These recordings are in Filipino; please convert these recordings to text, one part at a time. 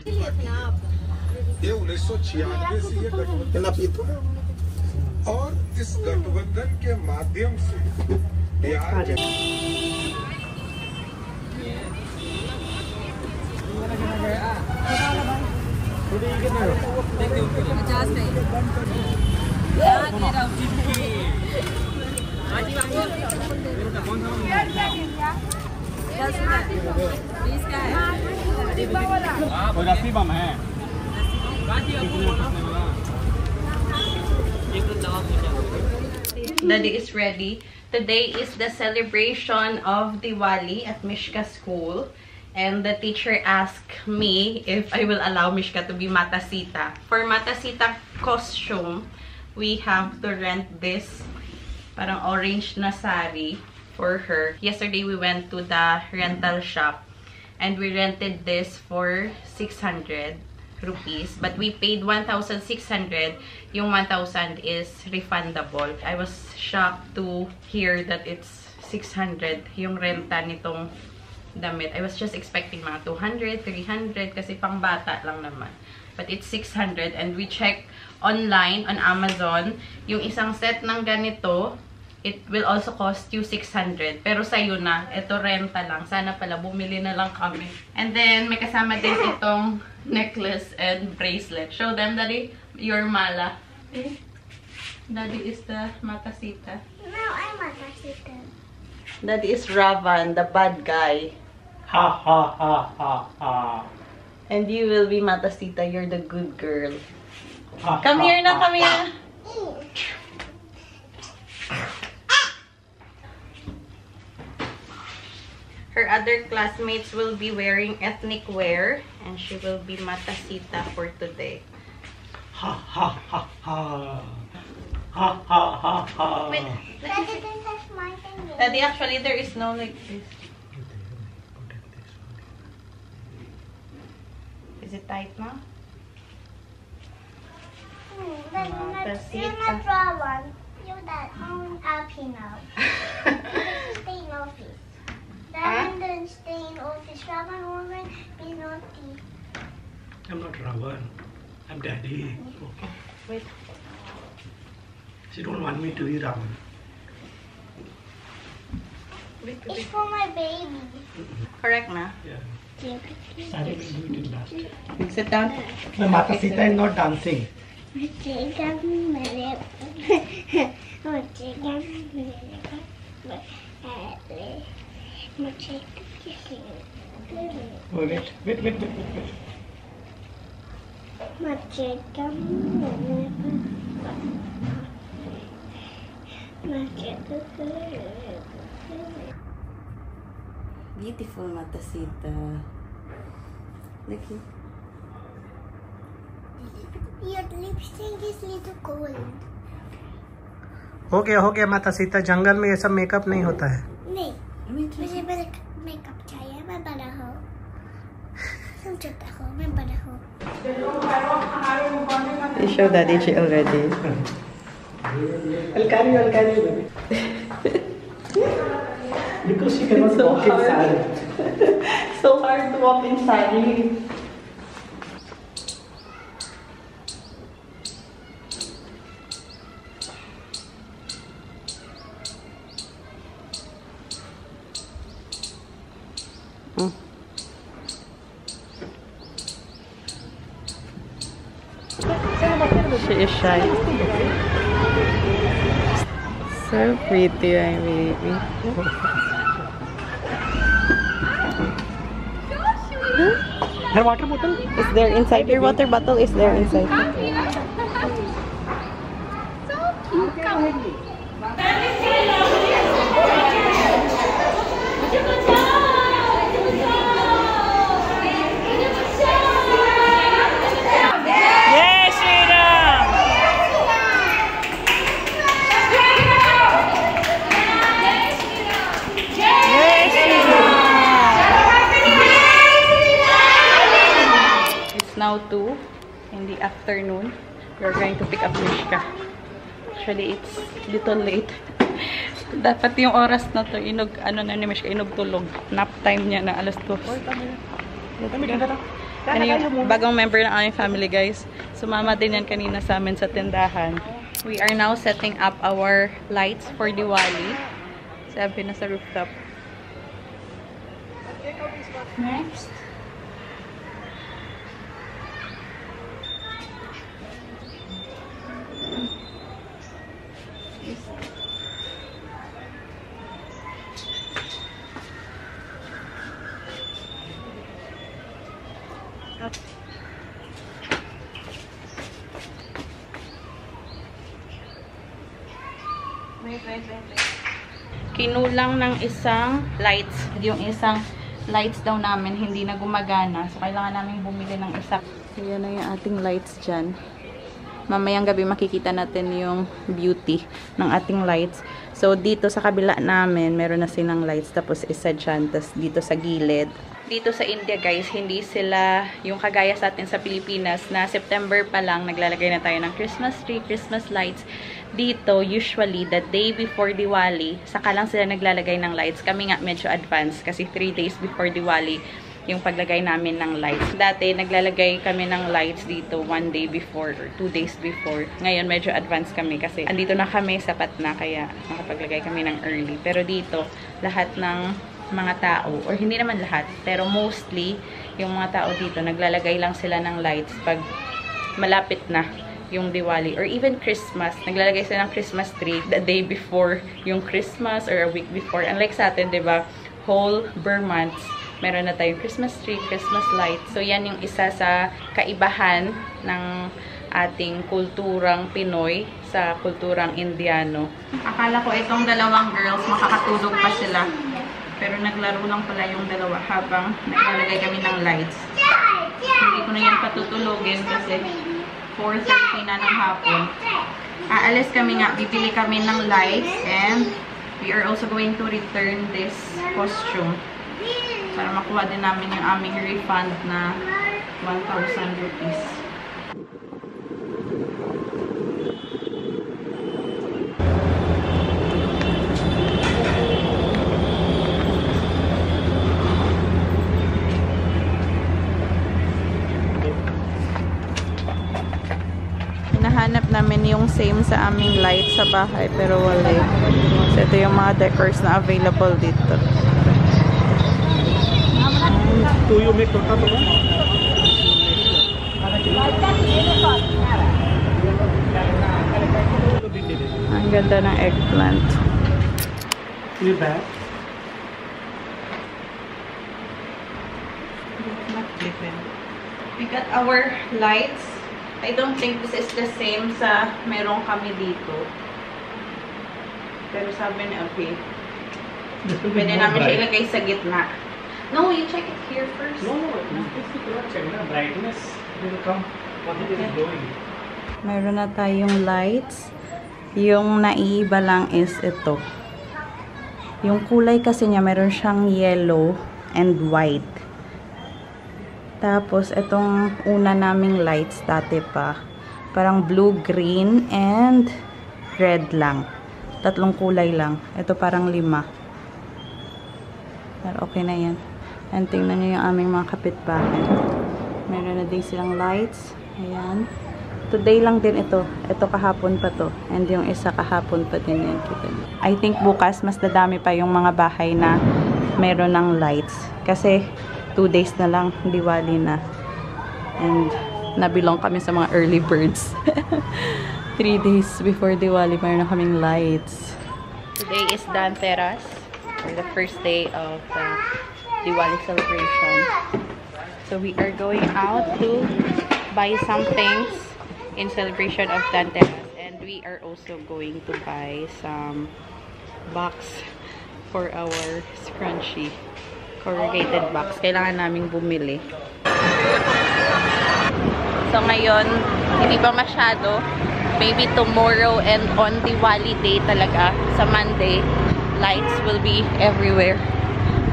ये 1996 से ये गठबंधन और इस गठबंधन के माध्यम से Bihar Daddy is ready. Today is the celebration of Diwali at Mishka School. And the teacher asked me if I will allow Mishka to be Matasita. For Matasita costume, we have to rent this parang orange na sari for her. Yesterday, we went to the rental shop and we rented this for 600 rupees. But we paid 1,600. Yung 1,000 is refundable. I was shocked to hear that it's 600 yung renta nitong damit. I was just expecting mga 200, 300 kasi pang bata lang naman. But it's 600 and we checked online on Amazon. Yung isang set ng ganito, it will also cost you 600. Pero sa'yo na, ito renta lang. Sana pala bumili na lang kami. And then may kasama din itong necklace and bracelet. Show them, Daddy, your mala. Okay? Daddy is the Matasita. No, I'm Matasita. Daddy is Ravan, the bad guy. Ha ha ha ha ha. And you will be Matasita. You're the good girl. Ha, Come ha, here na, ha, come here. Her other classmates will be wearing ethnic wear. And she will be Matasita for today. Ha ha ha ha. Ha ha ha ha. Wait, Daddy, this is my thing. Daddy, actually, there is no like this. Is it tight now? Daddy, you're not Rawan. You're that own happy now. Stay in office. Daddy doesn't stay in office. Rawan woman be naughty. I'm not Ravan. I'm Daddy. Okay. Wait. She don't want me to be Ravan. Wait, It's wait. for my baby. Correct na? Yeah. Sorry, we do it in last. Sit down. My Matasita is not dancing. Wait. Beautiful Matasita. Look here. Your lipstick is little cold. हो गया मातासीता. जंगल में ये सब मेकअप नहीं होता है. नहीं, मुझे बड़ा मेकअप चाहिए. मैं बड़ा हूँ. तुम छोटा हो, मैं बड़ा हूँ. You showed Daddy G already. I'll carry you. Because she cannot walk in sari. So hard to walk in sari. She is shy. So pretty, my baby. Her water bottle? Is there inside? Your water bottle is there inside. Now 2 in the afternoon. We're going to pick up Mishka. Actually, it's little late. Dapat yung oras na to, ano na ni Mishka, tulog. Nap time niya na alas 2. Ano yung bagong member ng aming family, guys. Sumama din yan kanina sa amin sa tindahan. We are now setting up our lights for Diwali. Sabi na sa rooftop. Next. Kinulang ng isang lights. Yung isang lights daw namin hindi na gumagana. So, kailangan namin bumili ng isa. Ayan na yung ating lights dyan. Mamayang gabi makikita natin yung beauty ng ating lights. So, dito sa kabila namin, meron na silang lights. Tapos, isa dyan. Tapos, dito sa gilid. Dito sa India, guys, hindi sila yung kagaya sa atin sa Pilipinas na September pa lang, naglalagay na tayo ng Christmas tree, Christmas lights. Dito, usually, the day before Diwali, saka lang sila naglalagay ng lights. Kami nga medyo advanced kasi 3 days before Diwali yung paglagay namin ng lights. Dati, naglalagay kami ng lights dito 1 day before or 2 days before. Ngayon, medyo advanced kami kasi andito na kami, sapat na, kaya nakapaglagay kami ng early. Pero dito, lahat ng mga tao, or hindi naman lahat, pero mostly, yung mga tao dito, naglalagay lang sila ng lights pag malapit na yung Diwali, or even Christmas. Naglalagay sila ng Christmas tree the day before yung Christmas or a week before. Unlike sa atin, diba, whole Burr months, meron na tayong Christmas tree, Christmas lights. So, yan yung isa sa kaibahan ng ating kulturang Pinoy sa kulturang Indiano. Akala ko itong dalawang girls, makakatulog pa sila. Pero naglaro lang pala yung dalawa habang naglalagay kami ng lights. Hindi ko na yan patutulogin kasi 4:30 na ng hapon. Aalis kami nga, bibili kami ng lights, and we are also going to return this costume para makuha din namin yung aming refund na 1,000 rupees. Hinahanap namin yung same sa aming light sa bahay pero wala. So ito yung mga decors na available dito. Tuyo may tota to ba? Ang ganda ng eggplant. You back? We got our lights. I don't think this is the same sa meron kami dito. Pero sabi ni Api, pwede namin siya ilagay sa gitna. No, you check it here first. No. Check the brightness. It will come. What it is doing. Meron na tayong lights. Yung naiiba lang is ito. Yung kulay kasi niya, meron siyang yellow and white. Tapos, itong una naming lights, dati pa, parang blue, green, and red lang. Tatlong kulay lang. Ito parang 5. Pero okay na yan. And tingnan nyo yung aming mga kapitbahay. Meron na din silang lights. Ayan. Today lang din ito. Ito kahapon pa to. And yung isa kahapon pa din yan. I think bukas, mas dadami pa yung mga bahay na meron ng lights. Kasi 2 days na lang, Diwali na. And nabilong kami sa mga early birds. 3 days before Diwali, mayroon na kaming lights. Today is Dhanteras, or the first day of the Diwali celebration. So we are going out to buy some things in celebration of Dhanteras. And we are also going to buy some box for our scrunchie. Corrugated box. Kailangan naming bumili. So ngayon, hindi pa masyado. Maybe tomorrow and on Diwali day talaga, sa Monday, lights will be everywhere.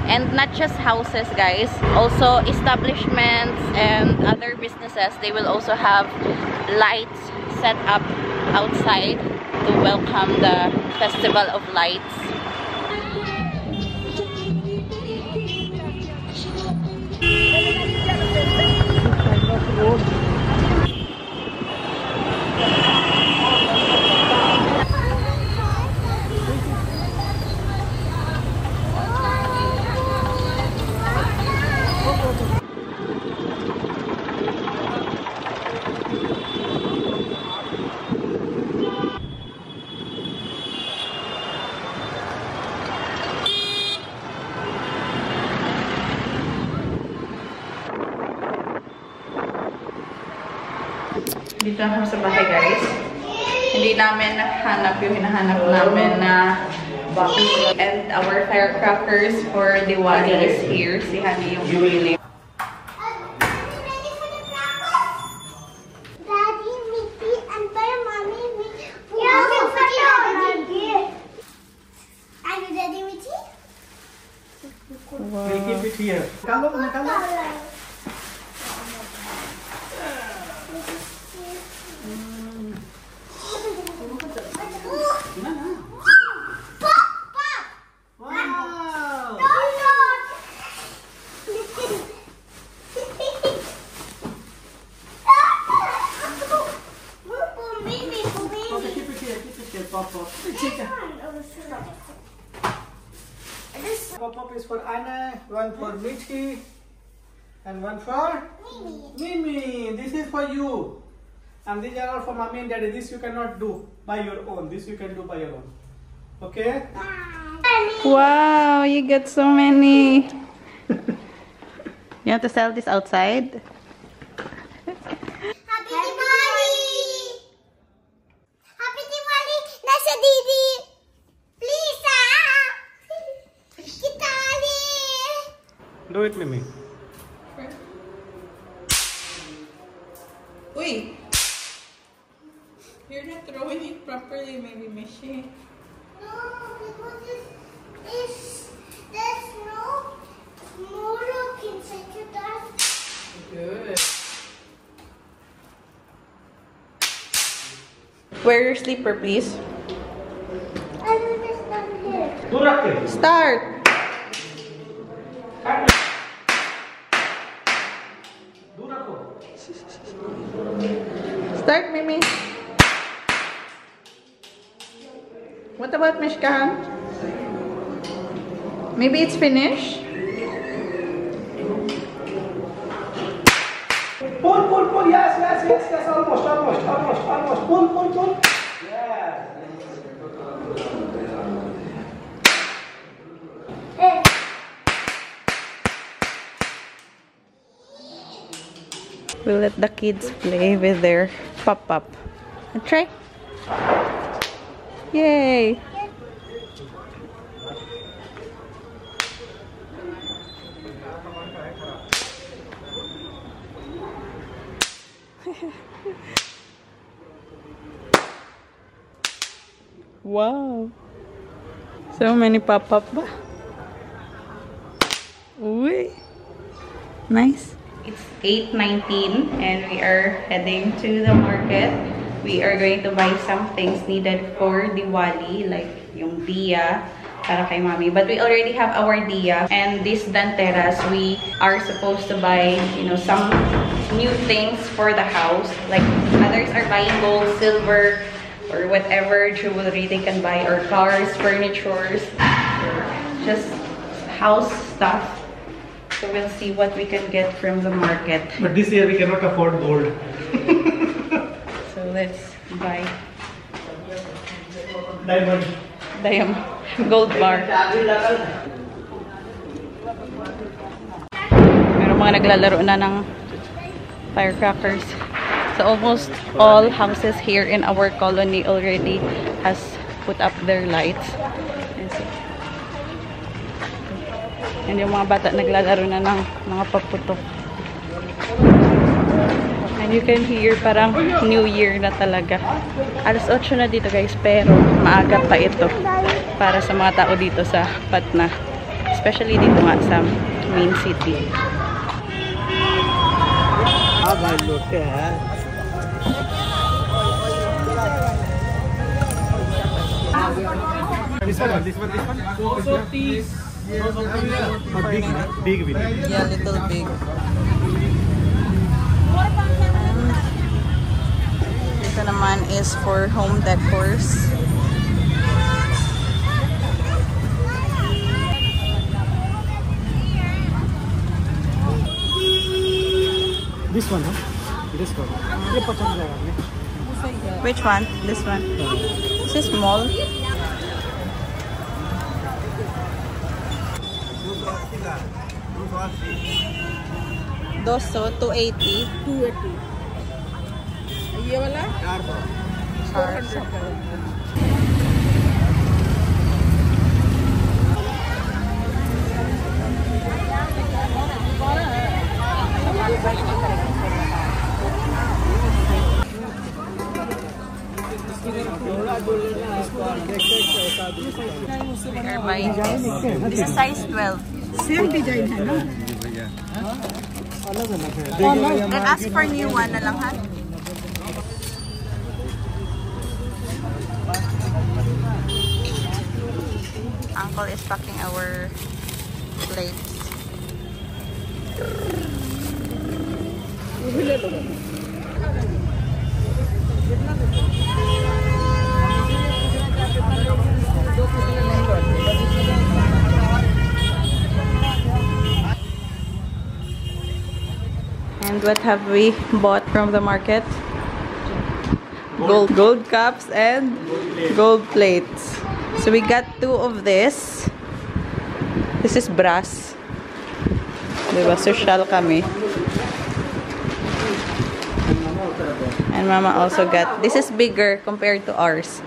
And not just houses, guys. Also establishments and other businesses, they will also have lights set up outside to welcome the Festival of Lights. Dito na kami sa bahay, guys. Hindi namin nahanap yung hinahanap namin na box. And our firecrackers for Diwali is here. Si Honey yung bumili. Wow. We'll keep it here. Come on, come on. Wow. Okay, keep it here, Pop, Pop. Pop is for Anna, one for Michi, and one for Mimi. This is for you. And these are all for Mommy and Daddy. This you cannot do by your own. This you can do by your own. Okay? Wow, you got so many. You want to sell this outside? Happy Diwali! Happy Diwali! Nasa Didi! Please, Kitali! Do it, Mimi. Wait. You're not throwing it properly, maybe, Mishi. No, because there's no more inside your dust. Good. Wear your slipper, please. I will just stand here. Start. Start, Mimi. What about Mishka? Maybe it's finished? Pull. Yes. Almost. Pull. Yes. We'll let the kids play with their pop-up. And try. Yay! Wow! So many pop-up ba? Uy! Nice! It's 8:19 and we are heading to the market. We are going to buy some things needed for Diwali, like yung diya para kay Mommy. But we already have our diya. And this Danteras, we are supposed to buy, you know, some new things for the house. Like others are buying gold, silver, or whatever jewelry they can buy, or cars, furnitures, just house stuff. So we'll see what we can get from the market. But this year we cannot afford gold. So let's buy Diamond. Gold bar. Meron mga naglalaro na ng firecrackers. So almost all houses here in our colony already has put up their lights. And yung mga bata naglalaro na ng mga paputok. And you can hear parang New Year na talaga. Alas 8 na dito guys, pero maaga pa ito para sa mga tao dito sa Patna. Especially dito nga sa main city. This one. Also these. Big. Yeah, little big. Ito naman is for home decors. This one, huh? This one. Which one? This one. This is small. Doso, 280. ये वाला 400 This is size 12. Same design है ना Then ask for new one na lang, ha? Uncle is packing our plates. And what have we bought from the market? Gold cups and gold plates. So we got 2 of this. This is brass. Diba? Social kami. And Mama also got, this is bigger compared to ours.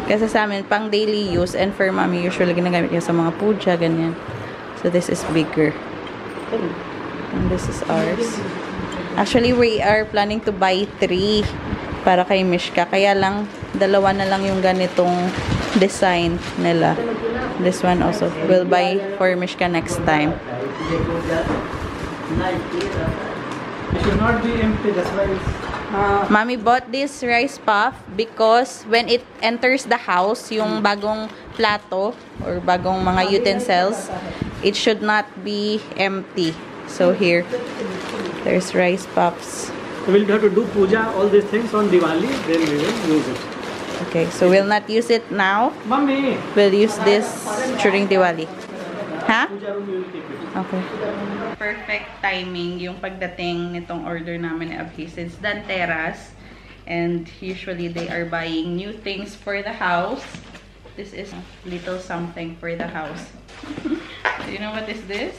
Kasi sa amin, pang daily use. And for Mommy, usually ginagamit niya sa mga puja, ganyan. So this is bigger. And this is ours. Actually, we are planning to buy 3 para kay Mishka. Kaya lang, 2 na lang yung ganitong design nila. This one also. We'll buy for Mishka next time. It should not be empty, that's why it's... Mommy bought this rice puff because when it enters the house, yung bagong plato or bagong mga utensils, it should not be empty. So here, there's rice puffs. We will have to do puja, all these things on Diwali, then we will use it. Okay, so we'll not use it now. Mummy! We'll use this during Diwali. Ha? Puja room, we will keep it. Okay. Perfect timing yung pagdating nitong order namin ni Abhi since Danteras. And usually they are buying new things for the house. This is a little something for the house. Do you know what is this?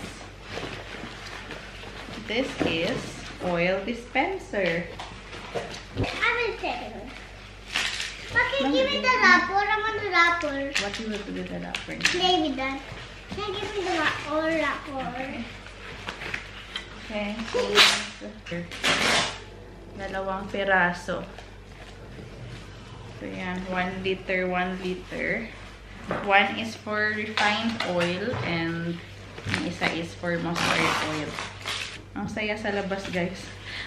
This is oil dispenser. I will take it. Okay, give me the wrapper. I want the wrapper. What do you want to do with the wrapper? Play with that. Can you give me the wrapper? Okay. So, 2 piraso. So, yan. 1 liter, 1 liter. One is for refined oil and yung isa is for mustard oil. Ang saya sa labas, guys.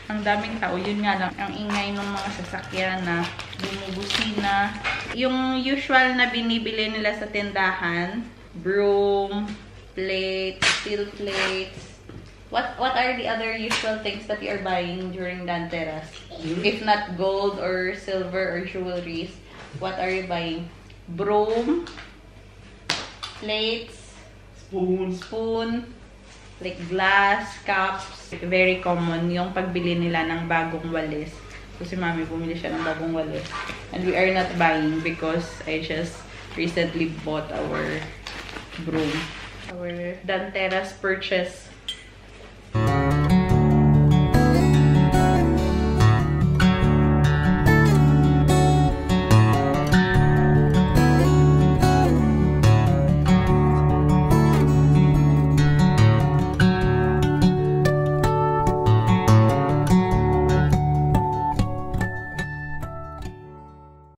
Ang daming tao. Yun nga lang, ang ingay ng mga sasakyan na bumubusina. Yung usual na binibili nila sa tindahan, broom, plates, steel plates. What are the other usual things that you are buying during Danteras? If not gold or silver or jewelries, what are you buying? Broom, plates, spoon, like glass, cups. Very common yung pagbili nila ng bagong walis. So si Mami bumili siya ng bagong walis. And we are not buying because I just recently bought our broom. Our Danteras purchase